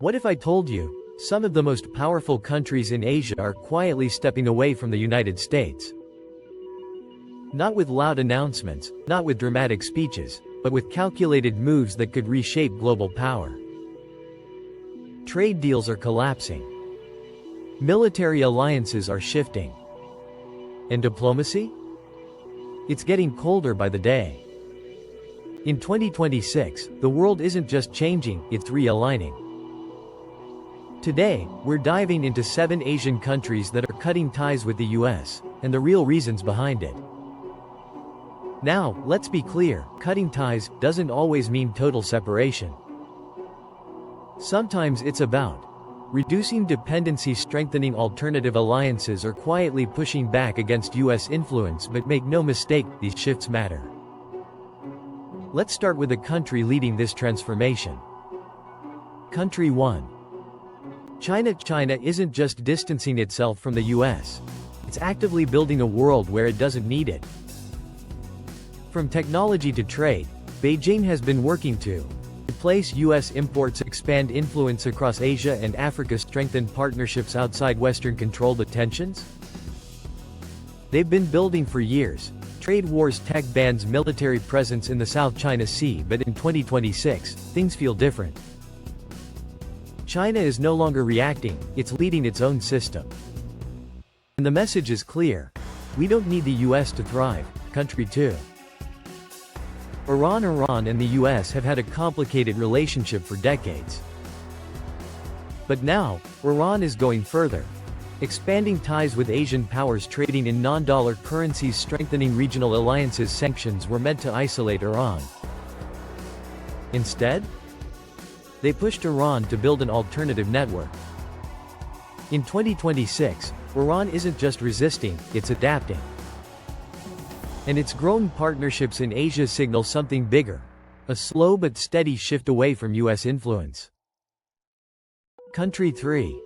What if I told you, some of the most powerful countries in Asia are quietly stepping away from the United States? Not with loud announcements, not with dramatic speeches, but with calculated moves that could reshape global power. Trade deals are collapsing. Military alliances are shifting. And diplomacy? It's getting colder by the day. In 2026, the world isn't just changing, it's realigning. Today, we're diving into 7 Asian countries that are cutting ties with the US, and the real reasons behind it. Now, let's be clear, cutting ties doesn't always mean total separation. Sometimes it's about reducing dependency, strengthening alternative alliances, or quietly pushing back against US influence. But make no mistake, these shifts matter. Let's start with a country leading this transformation. Country 1. China. China isn't just distancing itself from the US. It's actively building a world where it doesn't need it. From technology to trade, Beijing has been working to replace US imports, expand influence across Asia and Africa, strengthen partnerships outside Western-controlled tensions. They've been building for years. Trade wars, tech bans, military presence in the South China Sea. But in 2026, things feel different. China is no longer reacting, it's leading its own system. And the message is clear. We don't need the US to thrive. Country 2. Iran and the US have had a complicated relationship for decades. But now, Iran is going further. Expanding ties with Asian powers, trading in non-dollar currencies, strengthening regional alliances. Sanctions were meant to isolate Iran. Instead, they pushed Iran to build an alternative network. In 2026, Iran isn't just resisting, it's adapting. And its growing partnerships in Asia signal something bigger. A slow but steady shift away from US influence. Country 3.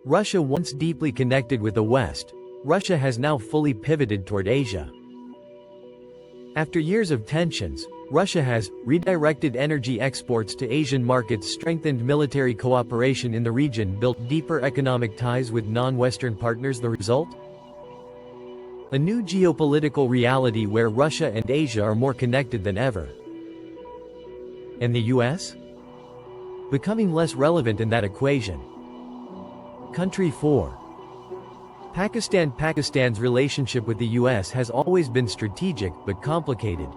Russia. Once deeply connected with the West, Russia has now fully pivoted toward Asia. After years of tensions, Russia has redirected energy exports to Asian markets, strengthened military cooperation in the region, built deeper economic ties with non-Western partners. The result? A new geopolitical reality where Russia and Asia are more connected than ever. And the US? Becoming less relevant in that equation. Country 4. Pakistan. Pakistan's relationship with the US has always been strategic, but complicated.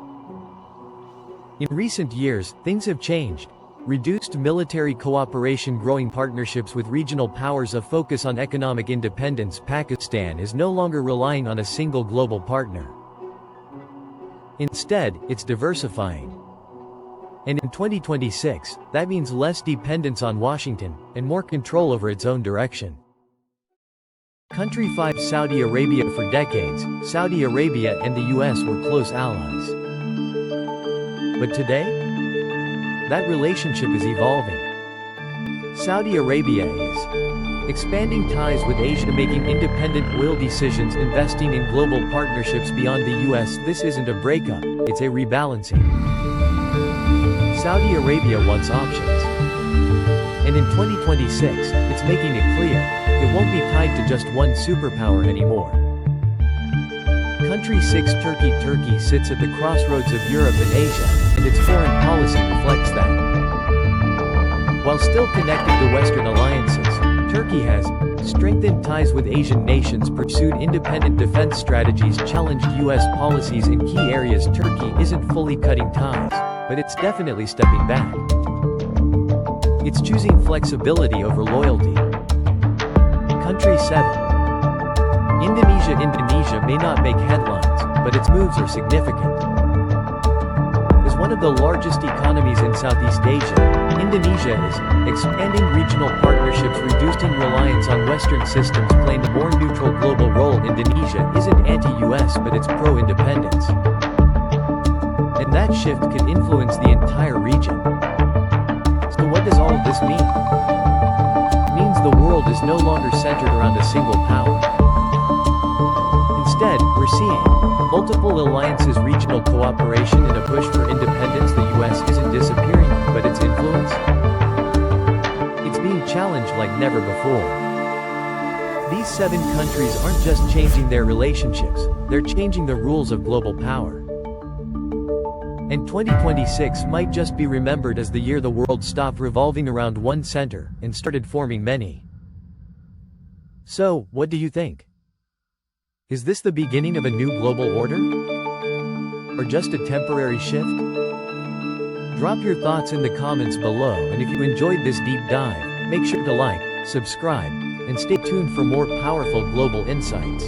In recent years, things have changed. Reduced military cooperation, growing partnerships with regional powers, a focus on economic independence. Pakistan is no longer relying on a single global partner. Instead, it's diversifying. And in 2026, that means less dependence on Washington, and more control over its own direction. Country 5. Saudi Arabia. For decades, Saudi Arabia and the US were close allies. But today, that relationship is evolving. Saudi Arabia is expanding ties with Asia, making independent oil decisions, investing in global partnerships beyond the US. This isn't a breakup, it's a rebalancing. Saudi Arabia wants options. And in 2026, it's making it clear, it won't be tied to just one superpower anymore. Country 6. Turkey. Turkey sits at the crossroads of Europe and Asia, and its foreign policy reflects that. While still connected to Western alliances, Turkey has strengthened ties with Asian nations, pursued independent defense strategies, challenged US policies in key areas. Turkey isn't fully cutting ties, but it's definitely stepping back. It's choosing flexibility over loyalty. Country 7. Indonesia. Indonesia may not make headlines, but its moves are significant. As one of the largest economies in Southeast Asia, Indonesia is expanding regional partnerships, reducing reliance on Western systems, playing a more neutral global role. Indonesia isn't anti-US, but it's pro-independence. And that shift could influence the entire region. So what does all of this mean? It means the world is no longer centered around a single power. Instead, we're seeing multiple alliances, regional cooperation, and a push for independence. The US isn't disappearing, but its influence being challenged like never before. These 7 countries aren't just changing their relationships, they're changing the rules of global power. And 2026 might just be remembered as the year the world stopped revolving around one center and started forming many. So, what do you think? Is this the beginning of a new global order? Or just a temporary shift? Drop your thoughts in the comments below, and if you enjoyed this deep dive, make sure to like, subscribe, and stay tuned for more powerful global insights.